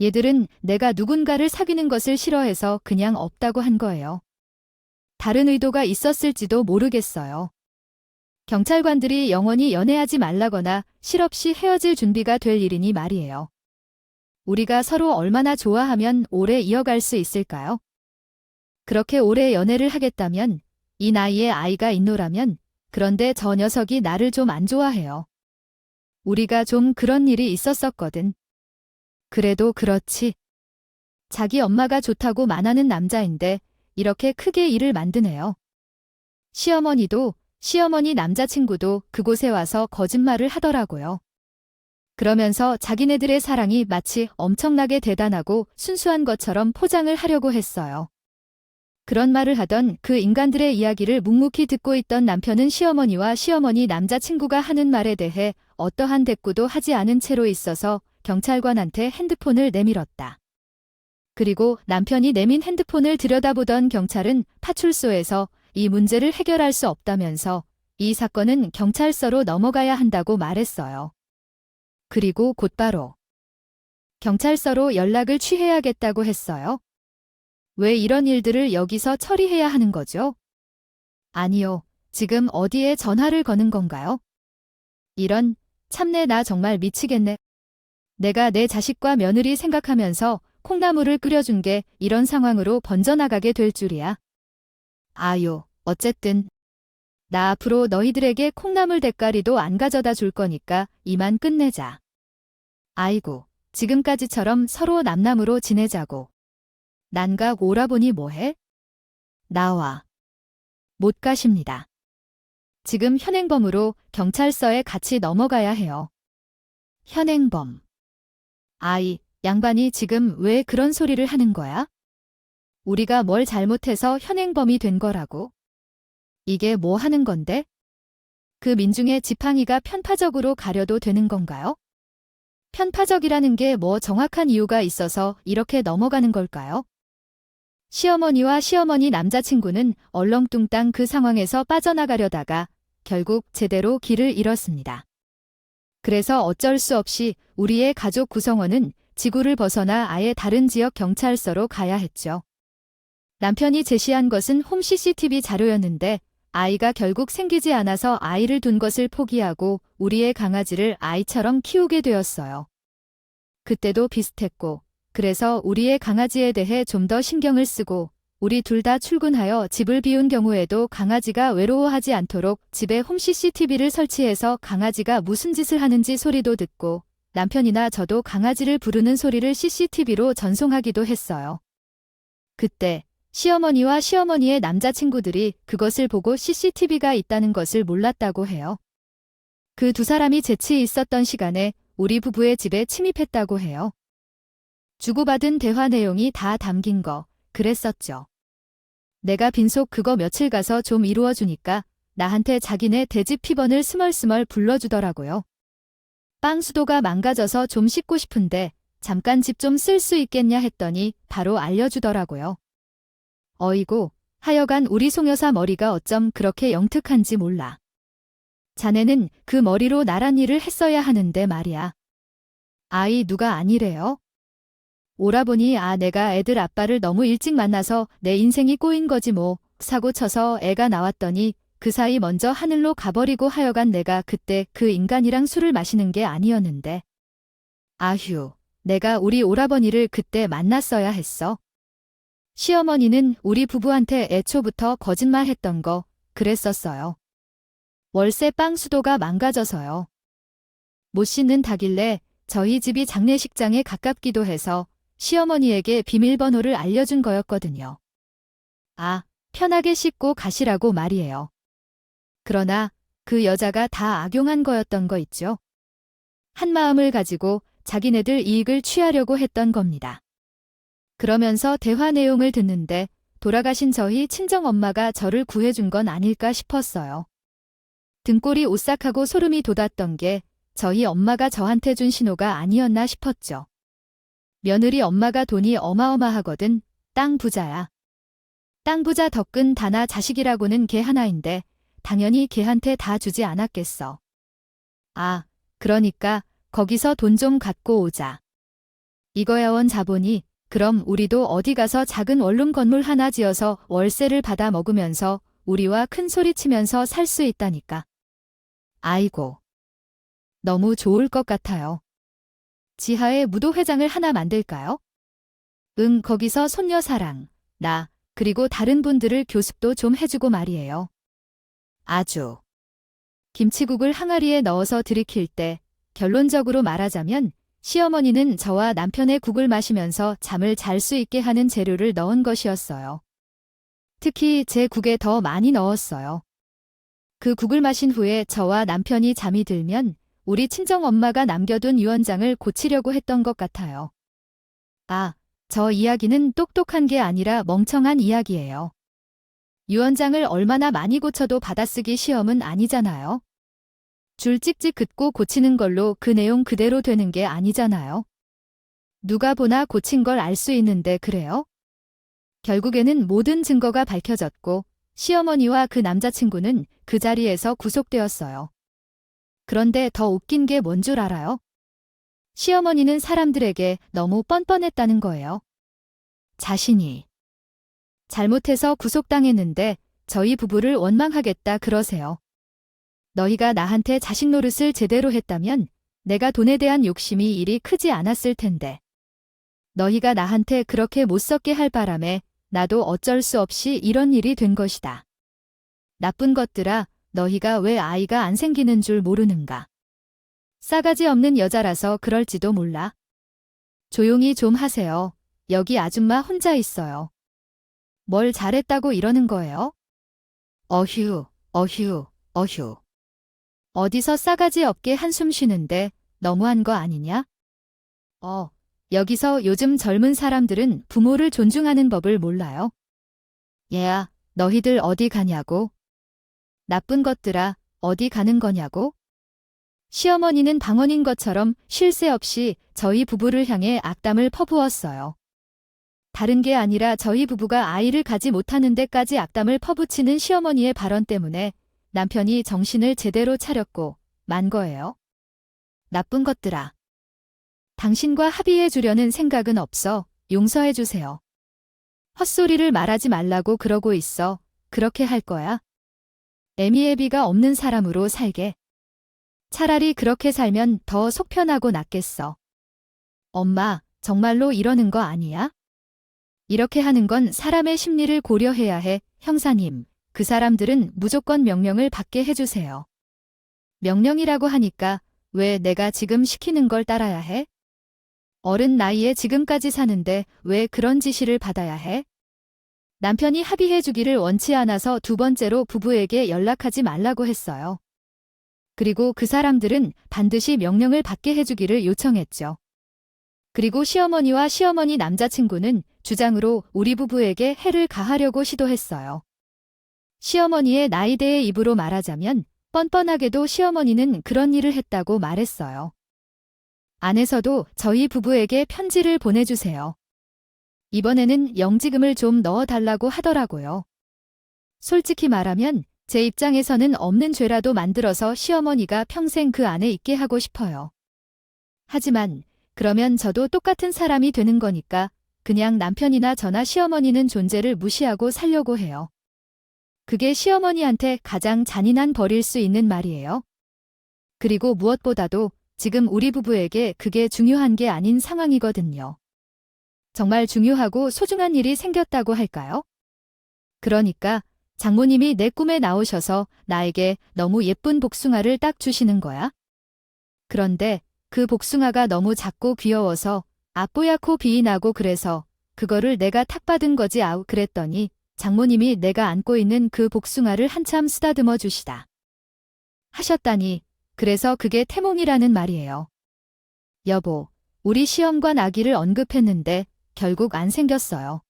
[SPEAKER 1] 얘들은 내가 누군가를 사귀는 것을 싫어해서 그냥 없다고 한 거예요. 다른 의도가 있었을지도 모르겠어요. 경찰관들이 영원히 연애하지 말라거나 실없이 헤어질 준비가 될 일이니 말이에요. 우리가 서로 얼마나 좋아하면 오래 이어갈 수 있을까요? 그렇게 오래 연애를 하겠다면, 이 나이에 아이가 있노라면, 그런데 저 녀석이 나를 좀 안 좋아해요. 우리가 좀 그런 일이 있었었거든. 그래도 그렇지. 자기 엄마가 좋다고 말하는 남자인데 이렇게 크게 일을 만드네요. 시어머니도 시어머니 남자친구도 그곳에 와서 거짓말을 하더라고요. 그러면서 자기네들의 사랑이 마치 엄청나게 대단하고 순수한 것처럼 포장을 하려고 했어요. 그런 말을 하던 그 인간들의 이야기를 묵묵히 듣고 있던 남편은 시어머니와 시어머니 남자친구가 하는 말에 대해 어떠한 대꾸도 하지 않은 채로 있어서 경찰관한테 핸드폰을 내밀었다. 그리고 남편이 내민 핸드폰을 들여다보던 경찰은 파출소에서 이 문제를 해결할 수 없다면서 이 사건은 경찰서로 넘어가야 한다고 말했어요. 그리고 곧바로 경찰서로 연락을 취해야겠다고 했어요. 왜 이런 일들을 여기서 처리해야 하는 거죠? 아니요, 지금 어디에 전화를 거는 건가요? 참내 나 정말 미치겠네. 내가 내 자식과 며느리 생각하면서 콩나물을 끓여준 게 이런 상황으로 번져나가게 될 줄이야. 아유, 어쨌든 나 앞으로 너희들에게 콩나물 대가리도 안 가져다 줄 거니까 이만 끝내자. 아이고, 지금까지처럼 서로 남남으로 지내자고. 난각 오라보니 뭐해? 나와. 못 가십니다. 지금 현행범으로 경찰서에 같이 넘어가야 해요. 현행범. 아이, 양반이 지금 왜 그런 소리를 하는 거야? 우리가 뭘 잘못해서 현행범이 된 거라고? 이게 뭐 하는 건데? 그 민중의 지팡이가 편파적으로 가려도 되는 건가요? 편파적이라는 게 뭐 정확한 이유가 있어서 이렇게 넘어가는 걸까요? 시어머니와 시어머니 남자친구는 얼렁뚱땅 그 상황에서 빠져나가려다가 결국 제대로 길을 잃었습니다. 그래서 어쩔 수 없이 우리의 가족 구성원은 지구를 벗어나 아예 다른 지역 경찰서로 가야 했죠. 남편이 제시한 것은 홈 CCTV 자료였는데 아이가 결국 생기지 않아서 아이를 둔 것을 포기하고 우리의 강아지를 아이처럼 키우게 되었어요. 그때도 비슷했고, 그래서 우리의 강아지에 대해 좀 더 신경을 쓰고 우리 둘 다 출근하여 집을 비운 경우에도 강아지가 외로워하지 않도록 집에 홈 CCTV를 설치해서 강아지가 무슨 짓을 하는지 소리도 듣고 남편이나 저도 강아지를 부르는 소리를 CCTV로 전송하기도 했어요. 그때 시어머니와 시어머니의 남자친구들이 그것을 보고 CCTV가 있다는 것을 몰랐다고 해요. 그 두 사람이 재치 있었던 시간에 우리 부부의 집에 침입했다고 해요. 주고받은 대화 내용이 다 담긴 거, 그랬었죠. 내가 빈속 그거 며칠 가서 좀 이루어주니까 나한테 자기네 대집 피번을 스멀스멀 불러주더라고요. 빵 수도가 망가져서 좀 씻고 싶은데 잠깐 집 좀 쓸 수 있겠냐 했더니 바로 알려주더라고요. 어이구, 하여간 우리 송여사 머리가 어쩜 그렇게 영특한지 몰라. 자네는 그 머리로 나란 일을 했어야 하는데 말이야. 아이 누가 아니래요? 오라보니 내가 애들 아빠를 너무 일찍 만나서 내 인생이 꼬인 거지 뭐. 사고 쳐서 애가 나왔더니 그 사이 먼저 하늘로 가버리고 하여간 내가 그때 그 인간이랑 술을 마시는 게 아니었는데. 아휴, 내가 우리 오라버니를 그때 만났어야 했어. 시어머니는 우리 부부한테 애초부터 거짓말했던 거 그랬었어요. 월세 빵 수도가 망가져서요. 못 씻는 닭일래 저희 집이 장례식장에 가깝기도 해서 시어머니에게 비밀번호를 알려준 거였거든요. 편하게 씻고 가시라고 말이에요. 그러나 그 여자가 다 악용한 거였던 거 있죠. 한 마음을 가지고 자기네들 이익을 취하려고 했던 겁니다. 그러면서 대화 내용을 듣는데 돌아가신 저희 친정엄마가 저를 구해준 건 아닐까 싶었어요. 등골이 오싹하고 소름이 돋았던 게 저희 엄마가 저한테 준 신호가 아니었나 싶었죠. 며느리 엄마가 돈이 어마어마하거든. 땅 부자야. 땅 부자 덕근 다나 자식이라고는 걔 하나인데 당연히 걔한테 다 주지 않았겠어. 그러니까 거기서 돈 좀 갖고 오자. 이거야 원 자본이. 그럼 우리도 어디 가서 작은 원룸 건물 하나 지어서 월세를 받아 먹으면서 우리와 큰 소리 치면서 살 수 있다니까. 아이고. 너무 좋을 것 같아요. 지하에 무도회장을 하나 만들까요? 거기서 손녀사랑, 나, 그리고 다른 분들을 교습도 좀 해주고 말이에요. 아주. 김치국을 항아리에 넣어서 들이킬 때 결론적으로 말하자면 시어머니는 저와 남편의 국을 마시면서 잠을 잘 수 있게 하는 재료를 넣은 것이었어요. 특히 제 국에 더 많이 넣었어요. 그 국을 마신 후에 저와 남편이 잠이 들면 우리 친정엄마가 남겨둔 유언장을 고치려고 했던 것 같아요. 저 이야기는 똑똑한 게 아니라 멍청한 이야기예요. 유언장을 얼마나 많이 고쳐도 받아쓰기 시험은 아니잖아요. 줄 찍찍 긋고 고치는 걸로 그 내용 그대로 되는 게 아니잖아요. 누가 보나 고친 걸 알 수 있는데 그래요? 결국에는 모든 증거가 밝혀졌고 시어머니와 그 남자친구는 그 자리에서 구속되었어요. 그런데 더 웃긴 게 뭔 줄 알아요? 시어머니는 사람들에게 너무 뻔뻔했다는 거예요. 자신이 잘못해서 구속당했는데 저희 부부를 원망하겠다 그러세요. 너희가 나한테 자식 노릇을 제대로 했다면 내가 돈에 대한 욕심이 이리 크지 않았을 텐데. 너희가 나한테 그렇게 못 썩게 할 바람에 나도 어쩔 수 없이 이런 일이 된 것이다. 나쁜 것들아, 너희가 왜 아이가 안 생기는 줄 모르는가. 싸가지 없는 여자라서 그럴지도 몰라. 조용히 좀 하세요. 여기 아줌마 혼자 있어요. 뭘 잘했다고 이러는 거예요? 어휴, 어휴, 어휴. 어디서 싸가지 없게 한숨 쉬는데 너무한 거 아니냐? 여기서 요즘 젊은 사람들은 부모를 존중하는 법을 몰라요. 얘야, 너희들 어디 가냐고? 나쁜 것들아, 어디 가는 거냐고? 시어머니는 방언인 것처럼 쉴 새 없이 저희 부부를 향해 악담을 퍼부었어요. 다른 게 아니라 저희 부부가 아이를 가지 못하는 데까지 악담을 퍼붓치는 시어머니의 발언 때문에 남편이 정신을 제대로 차렸고 만 거예요. 나쁜 것들아. 당신과 합의해 주려는 생각은 없어. 용서해 주세요. 헛소리를 말하지 말라고 그러고 있어. 그렇게 할 거야? 애미애비가 없는 사람으로 살게. 차라리 그렇게 살면 더 속 편하고 낫겠어. 엄마, 정말로 이러는 거 아니야? 이렇게 하는 건 사람의 심리를 고려해야 해. 형사님, 그 사람들은 무조건 명령을 받게 해주세요. 명령이라고 하니까 왜 내가 지금 시키는 걸 따라야 해? 어른 나이에 지금까지 사는데 왜 그런 지시를 받아야 해? 남편이 합의해 주기를 원치 않아서 두 번째로 부부에게 연락하지 말라고 했어요. 그리고 그 사람들은 반드시 명령을 받게 해주기를 요청했죠. 그리고 시어머니와 시어머니 남자친구는 주장으로 우리 부부에게 해를 가하려고 시도했어요. 시어머니의 나이대의 입으로 말하자면 뻔뻔하게도 시어머니는 그런 일을 했다고 말했어요. 안에서도 저희 부부에게 편지를 보내주세요. 이번에는 영지금을 좀 넣어달라고 하더라고요. 솔직히 말하면 제 입장에서는 없는 죄라도 만들어서 시어머니가 평생 그 안에 있게 하고 싶어요. 하지만 그러면 저도 똑같은 사람이 되는 거니까 그냥 남편이나 저나 시어머니는 존재를 무시하고 살려고 해요. 그게 시어머니한테 가장 잔인한 벌일 수 있는 말이에요. 그리고 무엇보다도 지금 우리 부부에게 그게 중요한 게 아닌 상황이거든요. 정말 중요하고 소중한 일이 생겼다고 할까요? 그러니까 장모님이 내 꿈에 나오셔서 나에게 너무 예쁜 복숭아를 딱 주시는 거야. 그런데 그 복숭아가 너무 작고 귀여워서 아뽀얗고 비이 나고 그래서 그거를 내가 탁 받은 거지 아우 그랬더니 장모님이 내가 안고 있는 그 복숭아를 한참 쓰다듬어 주시다 하셨다니 그래서 그게 태몽이라는 말이에요. 여보, 우리 시험관 아기를 언급했는데 결국 안 생겼어요.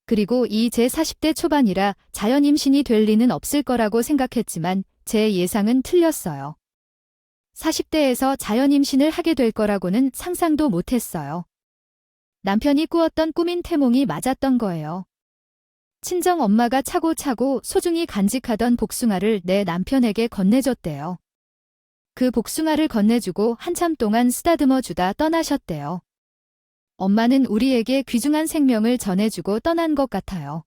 [SPEAKER 1] 그리고 이 제 40대 초반이라 자연 임신이 될 리는 없을 거라고 생각했지만 제 예상은 틀렸어요. 40대에서 자연 임신을 하게 될 거라고는 상상도 못했어요. 남편이 꾸었던 꿈인 태몽이 맞았던 거예요. 친정 엄마가 차고차고 소중히 간직하던 복숭아를 내 남편에게 건네줬대요. 그 복숭아를 건네주고 한참 동안 쓰다듬어 주다 떠나셨대요. 엄마는 우리에게 귀중한 생명을 전해주고 떠난 것 같아요.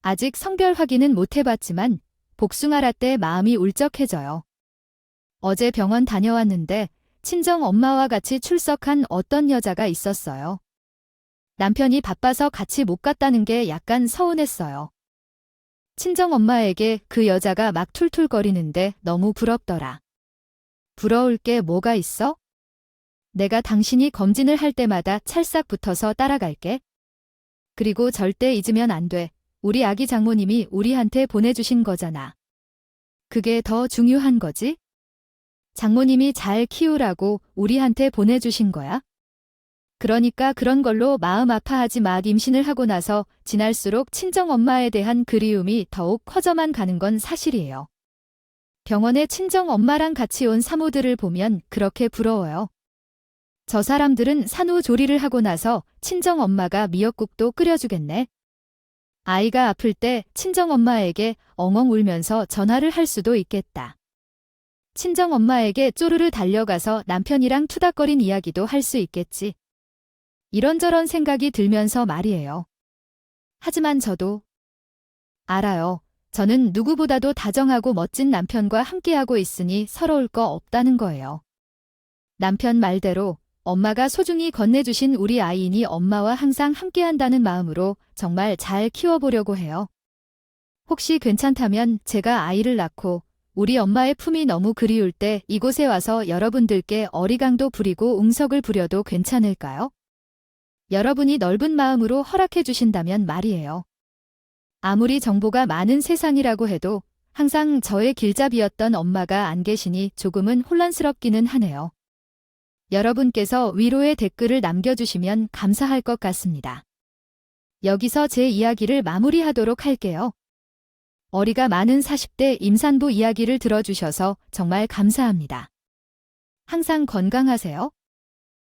[SPEAKER 1] 아직 성별 확인은 못 해봤지만 복숭아라 때 마음이 울적해져요. 어제 병원 다녀왔는데 친정 엄마와 같이 출석한 어떤 여자가 있었어요. 남편이 바빠서 같이 못 갔다는 게 약간 서운했어요. 친정 엄마에게 그 여자가 막 툴툴거리는데 너무 부럽더라. 부러울 게 뭐가 있어? 내가 당신이 검진을 할 때마다 찰싹 붙어서 따라갈게. 그리고 절대 잊으면 안 돼. 우리 아기 장모님이 우리한테 보내주신 거잖아. 그게 더 중요한 거지? 장모님이 잘 키우라고 우리한테 보내주신 거야? 그러니까 그런 걸로 마음 아파하지 마. 임신을 하고 나서 지날수록 친정엄마에 대한 그리움이 더욱 커져만 가는 건 사실이에요. 병원에 친정엄마랑 같이 온 산모들을 보면 그렇게 부러워요. 저 사람들은 산후조리를 하고 나서 친정엄마가 미역국도 끓여주겠네. 아이가 아플 때 친정엄마에게 엉엉 울면서 전화를 할 수도 있겠다. 친정엄마에게 쪼르르 달려가서 남편이랑 투닥거린 이야기도 할 수 있겠지. 이런저런 생각이 들면서 말이에요. 하지만 저도 알아요. 저는 누구보다도 다정하고 멋진 남편과 함께하고 있으니 서러울 거 없다는 거예요. 남편 말대로 엄마가 소중히 건네주신 우리 아이니 엄마와 항상 함께한다는 마음으로 정말 잘 키워보려고 해요. 혹시 괜찮다면 제가 아이를 낳고 우리 엄마의 품이 너무 그리울 때 이곳에 와서 여러분들께 어리광도 부리고 웅석을 부려도 괜찮을까요? 여러분이 넓은 마음으로 허락해 주신다면 말이에요. 아무리 정보가 많은 세상이라고 해도 항상 저의 길잡이였던 엄마가 안 계시니 조금은 혼란스럽기는 하네요. 여러분께서 위로의 댓글을 남겨주시면 감사할 것 같습니다. 여기서 제 이야기를 마무리하도록 할게요. 어리가 많은 40대 임산부 이야기를 들어주셔서 정말 감사합니다. 항상 건강하세요.